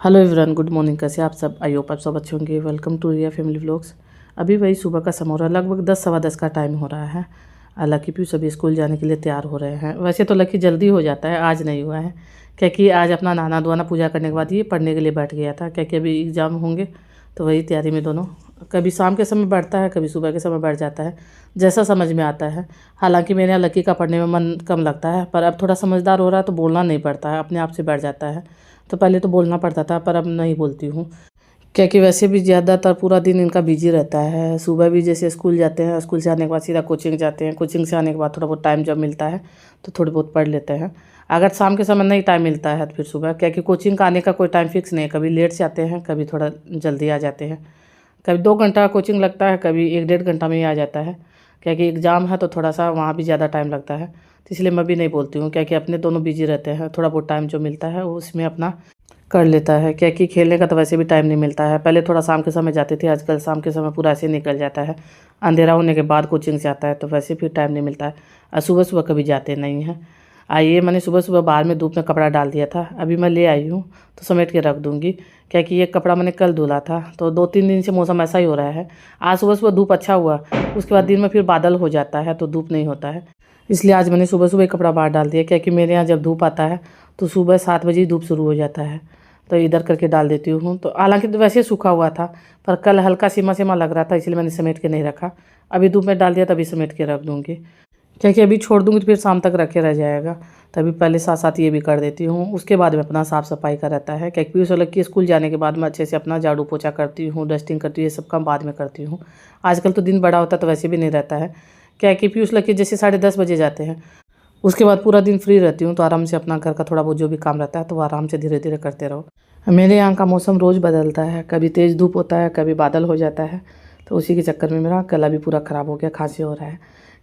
Hello everyone, good morning. कैसे आप सब? आई होप आप सब अच्छे होंगे। Welcome to Riya family vlogs. अभी वही सुबह का समय हो रहा है, लगभग 10 सवा 10 का टाइम हो रहा है। लकी पीयू सभी स्कूल जाने के लिए तैयार हो रहे हैं। वैसे तो लकी जल्दी हो जाता है, आज नहीं हुआ है क्योंकि आज अपना नहाना धोना पूजा करने के बाद ये पढ़ने के लिए बैठ गया था, क्योंकि अभी एग्ज़ाम होंगे तो वही तैयारी में दोनों। कभी शाम के समय बैठता है, कभी सुबह के समय बैठ जाता है, जैसा समझ में आता है। हालांकि मेरे यहाँ लकी का पढ़ने में मन कम लगता है, पर अब थोड़ा समझदार हो रहा है तो बोलना नहीं पड़ता है, अपने आप से बैठ जाता है। तो पहले तो बोलना पड़ता था, पर अब नहीं बोलती हूँ क्योंकि वैसे भी ज़्यादातर पूरा दिन इनका बिजी रहता है। सुबह भी जैसे स्कूल जाते हैं, स्कूल से आने के बाद सीधा कोचिंग जाते हैं, कोचिंग से आने के बाद थोड़ा बहुत टाइम जब मिलता है तो थोड़ी बहुत पढ़ लेते हैं। अगर शाम के समय नहीं टाइम मिलता है तो फिर सुबह, क्योंकि कोचिंग का आने का कोई टाइम फिक्स नहीं है, कभी लेट से आते हैं, कभी थोड़ा जल्दी आ जाते हैं। कभी 2 घंटा कोचिंग लगता है, कभी 1 डेढ़ घंटा में ही आ जाता है, क्योंकि एग्ज़ाम है तो थोड़ा सा वहाँ भी ज़्यादा टाइम लगता है। तो इसलिए मैं भी नहीं बोलती हूँ, क्योंकि अपने दोनों बिजी रहते हैं, थोड़ा बहुत टाइम जो मिलता है वो उसमें अपना कर लेता है, क्योंकि खेलने का तो वैसे भी टाइम नहीं मिलता है। पहले थोड़ा शाम के समय जाते थे, आजकल शाम के समय पूरा ऐसे निकल जाता है। अंधेरा होने के बाद कोचिंग से आता है तो वैसे फिर टाइम नहीं मिलता है, और सुबह सुबह कभी जाते नहीं हैं। आइए, मैंने सुबह सुबह बाहर में धूप में कपड़ा डाल दिया था, अभी मैं ले आई हूँ तो समेट के रख दूँगी, क्योंकि ये कपड़ा मैंने कल धुला था। तो 2-3 दिन से मौसम ऐसा ही हो रहा है। आज सुबह सुबह धूप अच्छा हुआ, उसके बाद दिन में फिर बादल हो जाता है तो धूप नहीं होता है। इसलिए आज मैंने सुबह सुबह कपड़ा बाहर डाल दिया, क्योंकि मेरे यहाँ जब धूप आता है तो सुबह 7 बजे ही धूप शुरू हो जाता है। तो इधर करके डाल देती हूँ। तो हालांकि तो वैसे सूखा हुआ था, पर कल हल्का सीमा सीमा लग रहा था, इसलिए मैंने समेट के नहीं रखा। अभी धूप में डाल दिया, तभी समेट के रख दूँगी, क्योंकि अभी छोड़ दूँगी तो फिर शाम तक रखे रह जाएगा। तभी पहले साथ साथ ये भी कर देती हूँ, उसके बाद में अपना साफ़ सफाई का रहता है, क्योंकि पीयूष अलग की स्कूल जाने के बाद मैं अच्छे से अपना झाड़ू पोछा करती हूँ, डस्टिंग करती हूँ, ये सब काम बाद में करती हूँ। आजकल तो दिन बड़ा होता है तो वैसे भी नहीं रहता है, क्या कि पीयूष लग के जैसे 10:30 बजे जाते हैं, उसके बाद पूरा दिन फ्री रहती हूँ, तो आराम से अपना घर का थोड़ा बहुत जो भी काम रहता है तो वो आराम से धीरे धीरे करते रहो। मेरे यहाँ का मौसम रोज़ बदलता है, कभी तेज़ धूप होता है, कभी बादल हो जाता है। तो उसी के चक्कर में मेरा गला भी पूरा ख़राब हो गया, खांसी हो रहा है।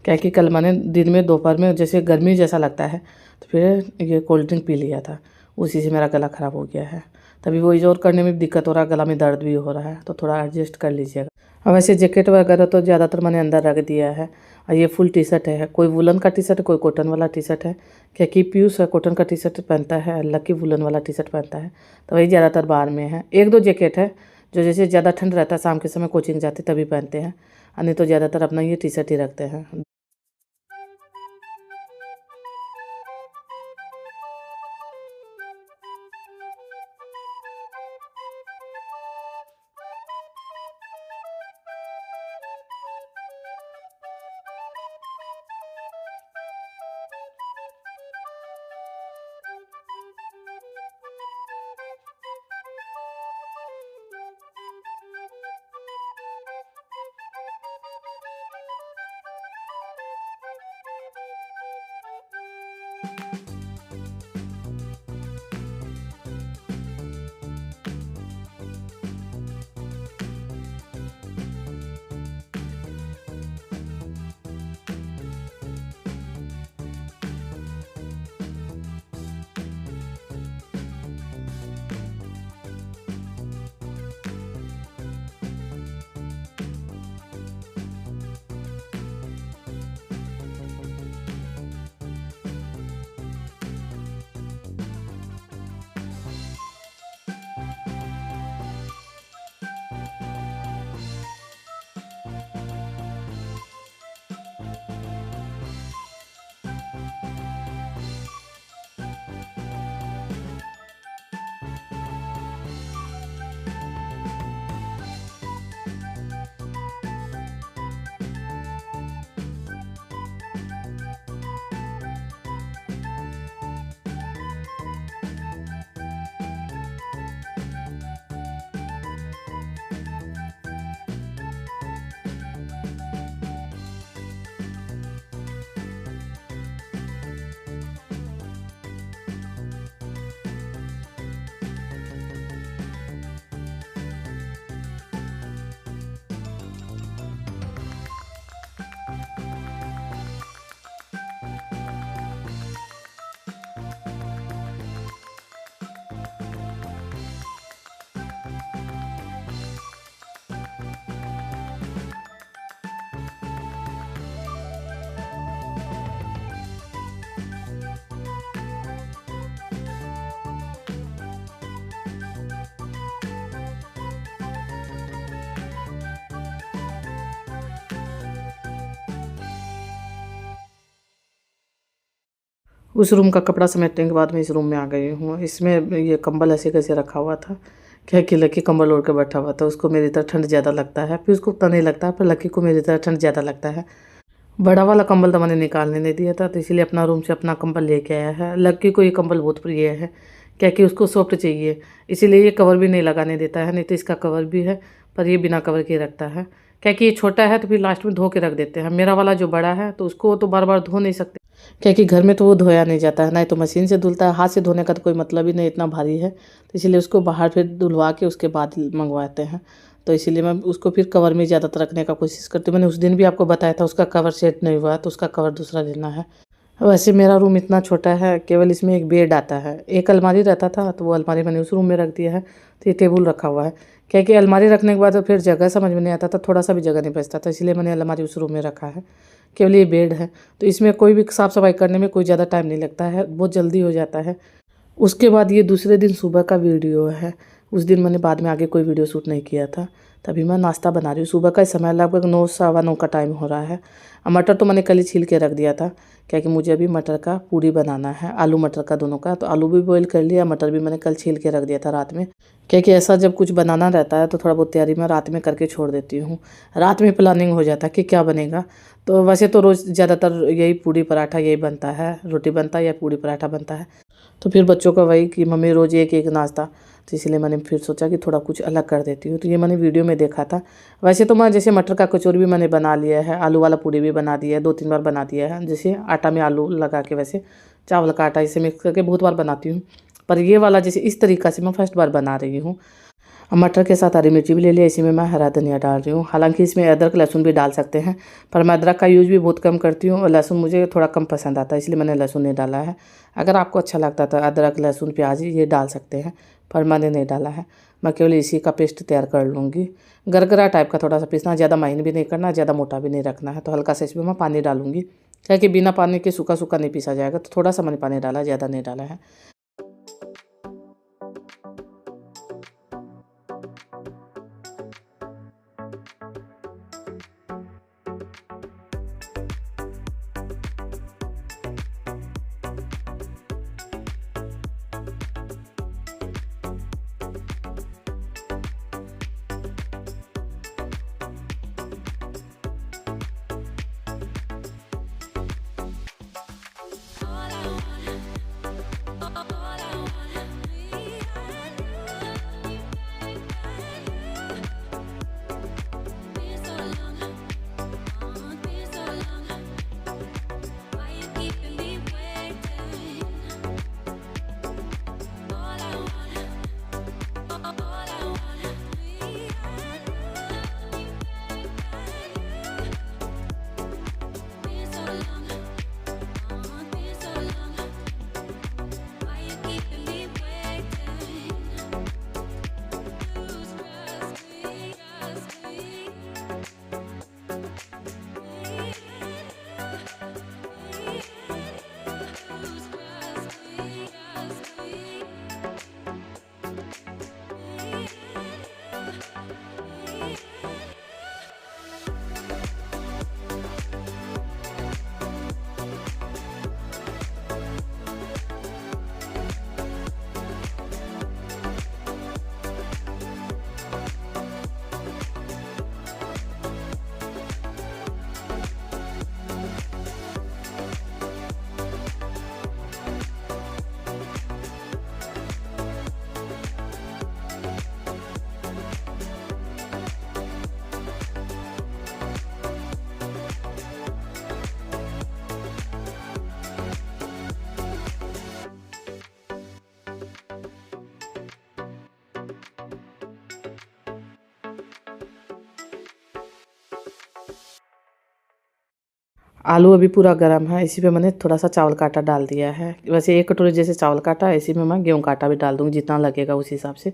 क्या कि कल मैंने दिन में दोपहर में जैसे गर्मी जैसा लगता है तो फिर ये कोल्ड ड्रिंक पी लिया था, उसी से मेरा गला ख़राब हो गया है। तभी वो इज़ोर करने में भी दिक्कत हो रहा है, गला में दर्द भी हो रहा है, तो थोड़ा एडजस्ट कर लीजिएगा। और वैसे जैकेट वगैरह तो ज़्यादातर मैंने अंदर रख दिया है। और ये फुल टी शर्ट है, कोई वुलन का टी शर्ट है, कोई कॉटन वाला टी शर्ट है, क्योंकि पीयूष कॉटन का टी शर्ट पहनता है, लकी वुलन वाला टी शर्ट पहनता है, तो वही ज़्यादातर बाहर में है। 1-2 जैकेट है जो जैसे ज़्यादा ठंड रहता है, शाम के समय कोचिंग जाते तभी पहनते हैं, और नहीं तो ज़्यादातर अपना ये टी शर्ट ही रखते हैं। उस रूम का कपड़ा समेटने के बाद मैं इस रूम में आ गई हूँ। इसमें ये कंबल ऐसे कैसे रखा हुआ था, क्या कि लकी कंबल ओढ़ के बैठा हुआ था। उसको मेरी तरह ठंड ज़्यादा लगता है, फिर उसको उतना नहीं लगता है, पर लकी को मेरी तरह ठंड ज़्यादा लगता है। बड़ा वाला कंबल तो मैंने निकालने नहीं दिया था, तो इसीलिए अपना रूम से अपना कंबल लेके आया है। लकी को ये कंबल बहुत प्रिय है, क्या कि उसको सॉफ्ट चाहिए, इसीलिए ये कवर भी नहीं लगाने देता है। नहीं तो इसका कवर भी है, पर ये बिना कवर के रखता है, क्या कि ये छोटा है तो फिर लास्ट में धो के रख देते हैं। मेरा वाला जो बड़ा है तो उसको तो बार बार धो नहीं सकते, क्या कि घर में तो वो धोया नहीं जाता है, ना तो मशीन से धुलता है, हाथ से धोने का तो कोई मतलब ही नहीं, इतना भारी है। तो इसीलिए उसको बाहर फिर धुलवा के उसके बाद मंगवाते हैं। तो इसीलिए मैं उसको फिर कवर में ज़्यादातर रखने का कोशिश करती हूँ। मैंने उस दिन भी आपको बताया था उसका कवर सेट नहीं हुआ, तो उसका कवर दूसरा लेना है। वैसे मेरा रूम इतना छोटा है, केवल इसमें एक बेड आता है, एक अलमारी रहता था, तो वो अलमारी मैंने उस रूम में रख दिया है। तो ये टेबल रखा हुआ है, क्या कि अलमारी रखने के बाद तो फिर जगह समझ में नहीं आता था, थोड़ा सा भी जगह नहीं बचता था, इसलिए मैंने अलमारी उस रूम में रखा है। केवल ये बेड है, तो इसमें कोई भी साफ़ सफाई करने में कोई ज़्यादा टाइम नहीं लगता है, बहुत जल्दी हो जाता है। उसके बाद ये दूसरे दिन सुबह का वीडियो है। उस दिन मैंने बाद में आगे कोई वीडियो शूट नहीं किया था। तभी मैं नाश्ता बना रही हूँ। सुबह का समय लगभग 9 सवा 9 का टाइम हो रहा है। मटर तो मैंने कल ही छील के रख दिया था, क्या कि मुझे अभी मटर का पूरी बनाना है, आलू मटर का दोनों का। तो आलू भी बॉईल कर लिया, मटर भी मैंने कल छील के रख दिया था रात में, क्या कि ऐसा जब कुछ बनाना रहता है तो थोड़ा बहुत तैयारी मैं रात में करके छोड़ देती हूँ। रात में प्लानिंग हो जाता है कि क्या बनेगा। तो वैसे तो रोज़ ज़्यादातर यही पूड़ी पराठा यही बनता है, रोटी बनता है या पूड़ी पराठा बनता है। तो फिर बच्चों का वही कि मम्मी रोज़ एक एक नाश्ता, तो इसलिए मैंने फिर सोचा कि थोड़ा कुछ अलग कर देती हूँ। तो ये मैंने वीडियो में देखा था। वैसे तो मैं जैसे मटर का कचौरी भी मैंने बना लिया है, आलू वाला पूड़ी भी बना दिया है, 2-3 बार बना दिया है। जैसे आटा में आलू लगा के, वैसे चावल का आटा इसे मिक्स करके बहुत बार बनाती हूँ, पर ये वाला जैसे इस तरीक़ा से मैं फर्स्ट बार बना रही हूँ। मटर के साथ हरी मिर्ची भी ले लिया, इसी में मैं हरा धनिया डाल रही हूँ। हालांकि इसमें अदरक लहसुन भी डाल सकते हैं, पर मैं अदरक का यूज़ भी बहुत कम करती हूँ और लहसुन मुझे थोड़ा कम पसंद आता है, इसलिए मैंने लहसुन नहीं डाला है। अगर आपको अच्छा लगता तो अदरक लहसुन प्याज ये डाल सकते हैं, पर मैंने नहीं डाला है। मैं केवल इसी का पेस्ट तैयार कर लूँगी। गरगरा टाइप का थोड़ा सा पीसना, ज़्यादा महीन भी नहीं करना, ज़्यादा मोटा भी नहीं रखना है। तो हल्का सा इसमें मैं पानी डालूँगी, क्या कि बिना पानी के सूखा सूखा नहीं पीसा जाएगा। तो थोड़ा सा मैंने पानी डाला, ज़्यादा नहीं डाला है। आलू अभी पूरा गर्म है, इसी पे मैंने थोड़ा सा चावल का आटा डाल दिया है। वैसे 1 कटोरी जैसे चावल का आटा है, इसी में मैं गेहूं का आटा भी डाल दूँगी, जितना लगेगा उस हिसाब से।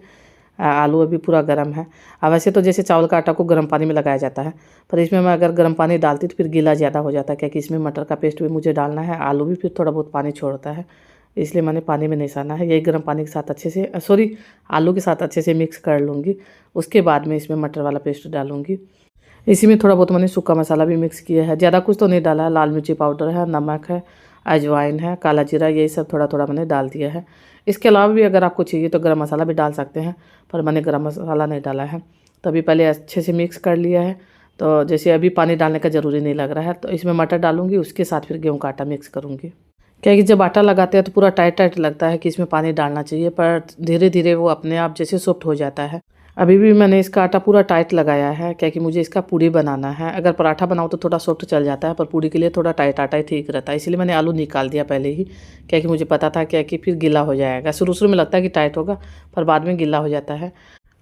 आलू अभी पूरा गर्म है। वैसे तो जैसे चावल का आटा को गर्म पानी में लगाया जाता है, पर इसमें मैं अगर गर्म पानी डालती तो फिर गीला ज़्यादा हो जाता है, क्योंकि इसमें मटर का पेस्ट भी मुझे डालना है, आलू भी फिर थोड़ा बहुत पानी छोड़ता है, इसलिए मैंने पानी में नहीं साना है। यही गर्म पानी के साथ अच्छे से आलू के साथ अच्छे से मिक्स कर लूँगी। उसके बाद में इसमें मटर वाला पेस्ट डालूँगी। इसी में थोड़ा बहुत मैंने सूखा मसाला भी मिक्स किया है, ज़्यादा कुछ तो नहीं डाला है। लाल मिर्ची पाउडर है, नमक है, अजवाइन है, काला जीरा, यही सब थोड़ा थोड़ा मैंने डाल दिया है। इसके अलावा भी अगर आपको चाहिए तो गरम मसाला भी डाल सकते हैं, पर मैंने गरम मसाला नहीं डाला है। तो अभी पहले अच्छे से मिक्स कर लिया है। तो जैसे अभी पानी डालने का ज़रूरी नहीं लग रहा है, तो इसमें मटर डालूंगी, उसके साथ फिर गेहूँ का आटा मिक्स करूँगी। क्या कि जब आटा लगाते हैं तो पूरा टाइट टाइट लगता है कि इसमें पानी डालना चाहिए, पर धीरे धीरे वो अपने आप जैसे सॉफ्ट हो जाता है। अभी भी मैंने इसका आटा पूरा टाइट लगाया है, क्या कि मुझे इसका पूड़ी बनाना है। अगर पराठा बनाऊँ तो थोड़ा सॉफ्ट चल जाता है, पर पूड़ी के लिए थोड़ा टाइट आटा ही ठीक रहता है। इसलिए मैंने आलू निकाल दिया पहले ही, क्या कि मुझे पता था क्या कि फिर गीला हो जाएगा। शुरू शुरू में लगता है कि टाइट होगा, पर बाद में गीला हो जाता है।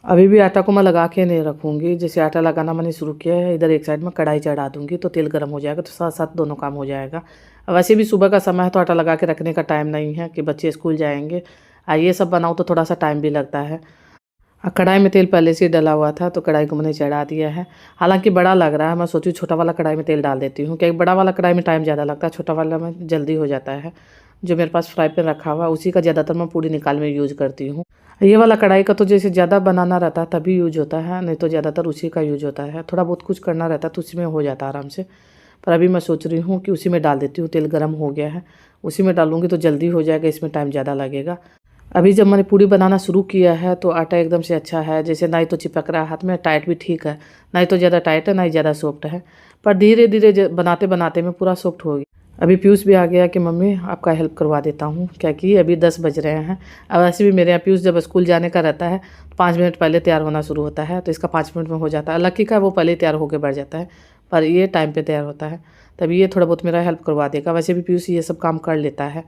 अभी भी आटा को मैं लगा के नहीं रखूँगी। जैसे आटा लगाना मैंने शुरू किया है, इधर एक साइड में कढ़ाई चढ़ा दूँगी, तो तेल गर्म हो जाएगा, तो साथ साथ दोनों काम हो जाएगा। वैसे भी सुबह का समय है, तो आटा लगा के रखने का टाइम नहीं है कि बच्चे स्कूल जाएंगे। ये सब बनाऊँ तो थोड़ा सा टाइम भी लगता है। कढ़ाई में तेल पहले से ही डला हुआ था, तो कढ़ाई को मैंने चढ़ा दिया है। हालांकि बड़ा लग रहा है, मैं सोची छोटा वाला कढ़ाई में तेल डाल देती हूँ, क्योंकि बड़ा वाला कढ़ाई में टाइम ज़्यादा लगता है, छोटा वाला में जल्दी हो जाता है। जो मेरे पास फ्राई पैन रखा हुआ उसी का ज़्यादातर मैं पूड़ी निकाल में यूज़ करती हूँ। ये वाला कढ़ाई का तो जैसे ज़्यादा बनाना रहता है तभी यूज होता है, नहीं तो ज़्यादातर उसी का यूज होता है। थोड़ा बहुत कुछ करना रहता है तो उसी में हो जाता है आराम से। पर अभी मैं सोच रही हूँ कि उसी में डाल देती हूँ। तेल गर्म हो गया है, उसी में डालूंगी तो जल्दी हो जाएगा, इसमें टाइम ज़्यादा लगेगा। अभी जब मैंने पूड़ी बनाना शुरू किया है तो आटा एकदम से अच्छा है, जैसे ना ही तो चिपक रहा है हाथ में, टाइट भी ठीक है, ना ही तो ज़्यादा टाइट है ना ही ज़्यादा सॉफ्ट है। पर धीरे धीरे बनाते बनाते में पूरा सॉफ्ट हो गया। अभी पीयूष भी आ गया कि मम्मी आपका हेल्प करवा देता हूँ, क्या कि अभी 10 बज रहे हैं। अब वैसे भी मेरे यहाँ पीयूष जब स्कूल जाने का रहता है 5 मिनट पहले तैयार होना शुरू होता है, तो इसका 5 मिनट में हो जाता है। लकी का वो पहले ही तैयार होकर बढ़ जाता है, पर ये टाइम पे तैयार होता है, तभी ये थोड़ा बहुत मेरा हेल्प करवा देगा। वैसे भी पीयूष ये सब काम कर लेता है।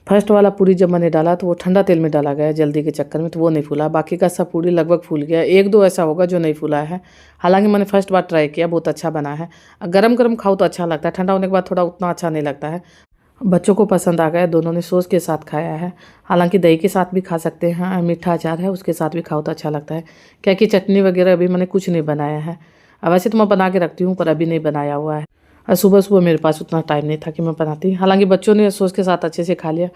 फर्स्ट वाला पूड़ी जब मैंने डाला तो वो ठंडा तेल में डाला गया जल्दी के चक्कर में, तो वो नहीं फूला। बाकी का सब पूड़ी लगभग फूल गया, एक दो ऐसा होगा जो नहीं फूला है। हालांकि मैंने फर्स्ट बार ट्राई किया, बहुत अच्छा बना है। गरम गरम खाओ तो अच्छा लगता है, ठंडा होने के बाद थोड़ा उतना अच्छा नहीं लगता है। बच्चों को पसंद आ गया, दोनों ने सॉस के साथ खाया है। हालांकि दही के साथ भी खा सकते हैं, मीठा अचार है उसके साथ भी खाओ तो अच्छा लगता है। क्या कि चटनी वगैरह अभी मैंने कुछ नहीं बनाया है। वैसे तो मैं बना के रखती हूँ, पर अभी नहीं बनाया हुआ है। सुबह सुबह मेरे पास उतना टाइम नहीं था कि मैं बनाती। हालांकि बच्चों ने सॉस के साथ अच्छे से खा लिया।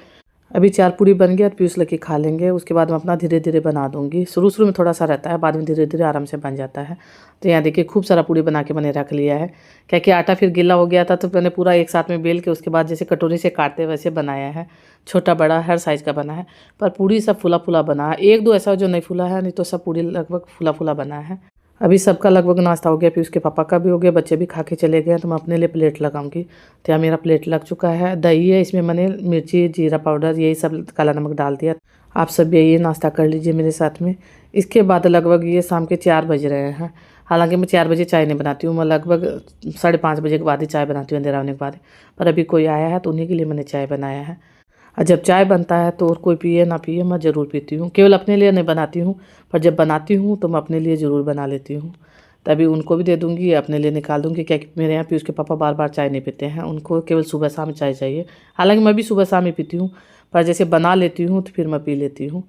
अभी 4 पूड़ी बन गया तो पीयूष लकी खा लेंगे, उसके बाद मैं अपना धीरे धीरे बना दूंगी। शुरू शुरू में थोड़ा सा रहता है, बाद में धीरे धीरे आराम से बन जाता है। तो यहाँ देखिए खूब सारा पूड़ी बना के मैंने रख लिया है। क्या कि आटा फिर गीला हो गया था, तो मैंने पूरा एक साथ में बेल के उसके बाद जैसे कटोरी से काटते वैसे बनाया है। छोटा बड़ा हर साइज़ का बना है, पर पूड़ी सब फूला फूला बना है। एक दो ऐसा जो नहीं फूला है, नहीं तो सब पूड़ी लगभग फूला फूला बना है। अभी सबका लगभग नाश्ता हो गया, फिर उसके पापा का भी हो गया, बच्चे भी खा के चले गए, तो मैं अपने लिए प्लेट लगाऊंगी। तो यहाँ मेरा प्लेट लग चुका है। दही है, इसमें मैंने मिर्ची, जीरा पाउडर, यही सब, काला नमक डाल दिया। आप सब यही नाश्ता कर लीजिए मेरे साथ में। इसके बाद लगभग ये शाम के 4 बज रहे हैं। हालांकि मैं 4 बजे चाय नहीं बनाती हूँ, मैं लगभग 5:30 बजे के बाद ही चाय बनाती हूँ, अंधेरा होने के बाद। पर अभी कोई आया है तो उन्हीं के लिए मैंने चाय बनाया है। और जब चाय बनता है तो और कोई पिए ना पिए, मैं ज़रूर पीती हूँ। केवल अपने लिए नहीं बनाती हूँ, पर जब बनाती हूँ तो मैं अपने लिए ज़रूर बना लेती हूँ। तभी उनको भी दे दूँगी, अपने लिए निकाल दूँगी। क्या कि मेरे यहाँ पीयूष के पापा बार बार चाय नहीं पीते हैं, उनको केवल सुबह शाम चाय चाहिए। हालांकि मैं भी सुबह शाम ही पीती हूँ, पर जैसे बना लेती हूँ तो फिर मैं पी लेती हूँ।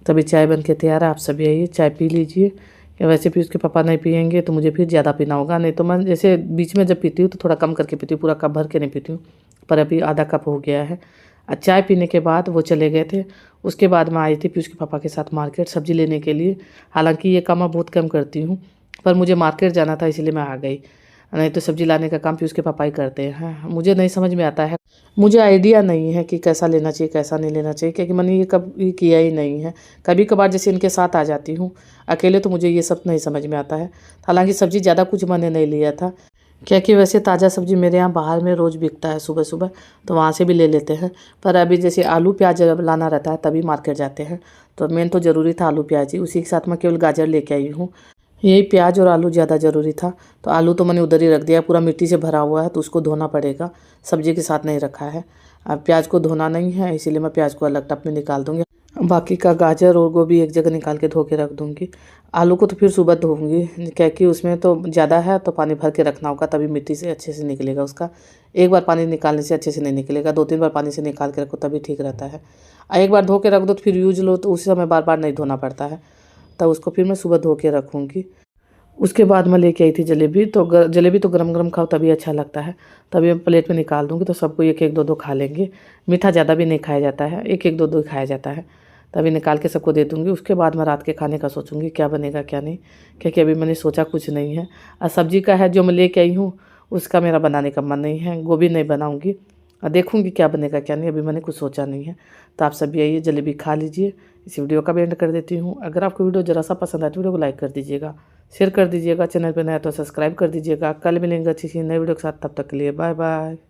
तभी चाय बन के तैयार है, आप सभी आइए चाय पी लीजिए। या वैसे भी उसके पापा नहीं पियेंगे तो मुझे फिर ज़्यादा पीना होगा। नहीं तो मैं जैसे बीच में जब पीती हूँ तो थोड़ा कम करके पीती हूँ, पूरा कप भर के नहीं पीती हूँ। पर अभी आधा कप हो गया है। चाय पीने के बाद वो चले गए थे। उसके बाद मैं आई थी पीयूष के पापा के साथ मार्केट सब्ज़ी लेने के लिए। हालांकि ये काम मैं बहुत कम करती हूँ, पर मुझे मार्केट जाना था इसलिए मैं आ गई। नहीं तो सब्ज़ी लाने का काम पीयूष के पापा ही करते हैं। मुझे नहीं समझ में आता है, मुझे आइडिया नहीं है कि कैसा लेना चाहिए कैसा नहीं लेना चाहिए, क्योंकि मैंने ये कभी किया ही नहीं है। कभी कभार जैसे इनके साथ आ जाती हूँ अकेले, तो मुझे ये सब नहीं समझ में आता है। हालांकि सब्ज़ी ज़्यादा कुछ मैंने नहीं लिया था, क्योंकि वैसे ताज़ा सब्ज़ी मेरे यहाँ बाहर में रोज़ बिकता है सुबह सुबह, तो वहाँ से भी ले लेते हैं। पर अभी जैसे आलू प्याज जब लाना रहता है तभी मार्केट जाते हैं, तो मेन तो ज़रूरी था आलू प्याज ही। उसी के साथ मैं केवल गाजर लेके आई हूँ। यही प्याज और आलू ज़्यादा ज़रूरी था, तो आलू तो मैंने उधर ही रख दिया, पूरा मिट्टी से भरा हुआ है तो उसको धोना पड़ेगा, सब्जी के साथ नहीं रखा है। अब प्याज को धोना नहीं है, इसीलिए मैं प्याज को अलग टब में निकाल दूँगी। बाकी का गाजर और गोभी एक जगह निकाल के धो के रख दूँगी। आलू को तो फिर सुबह धोऊँगी, क्योंकि उसमें तो ज़्यादा है तो पानी भर के रखना होगा, तभी मिट्टी से अच्छे से निकलेगा उसका। एक बार पानी निकालने से अच्छे से नहीं निकलेगा, 2-3 बार पानी से निकाल के रखो तभी ठीक रहता है। एक बार धो के रख दो तो फिर यूज लो, तो उस समय बार बार नहीं धोना पड़ता है। तब उसको फिर मैं सुबह धो के रखूँगी। उसके बाद मैं लेके आई थी जलेबी, तो जलेबी तो गरम गरम खाओ तभी अच्छा लगता है। तभी मैं प्लेट में निकाल दूँगी, तो सबको एक एक दो दो खा लेंगे। मीठा ज़्यादा भी नहीं खाया जाता है, एक एक दो दो खाया जाता है। तभी निकाल के सबको दे दूँगी। उसके बाद मैं रात के खाने का सोचूंगी क्या बनेगा क्या नहीं, क्योंकि अभी मैंने सोचा कुछ नहीं है। और सब्जी का है जो मैं लेके आई हूँ, उसका मेरा बनाने का मन नहीं है। गोभी नहीं बनाऊँगी, और देखूँगी क्या बनेगा क्या नहीं, अभी मैंने कुछ सोचा नहीं है। तो आप सभी आइए जलेबी खा लीजिए। इस वीडियो का भी एंड कर देती हूँ। अगर आपको वीडियो ज़रा सा पसंद आए तो वीडियो को लाइक कर दीजिएगा, शेयर कर दीजिएगा, चैनल पर नया तो सब्सक्राइब कर दीजिएगा। कल मिलेंगे अच्छी सी नई वीडियो के साथ, तब तक के लिए बाय बाय।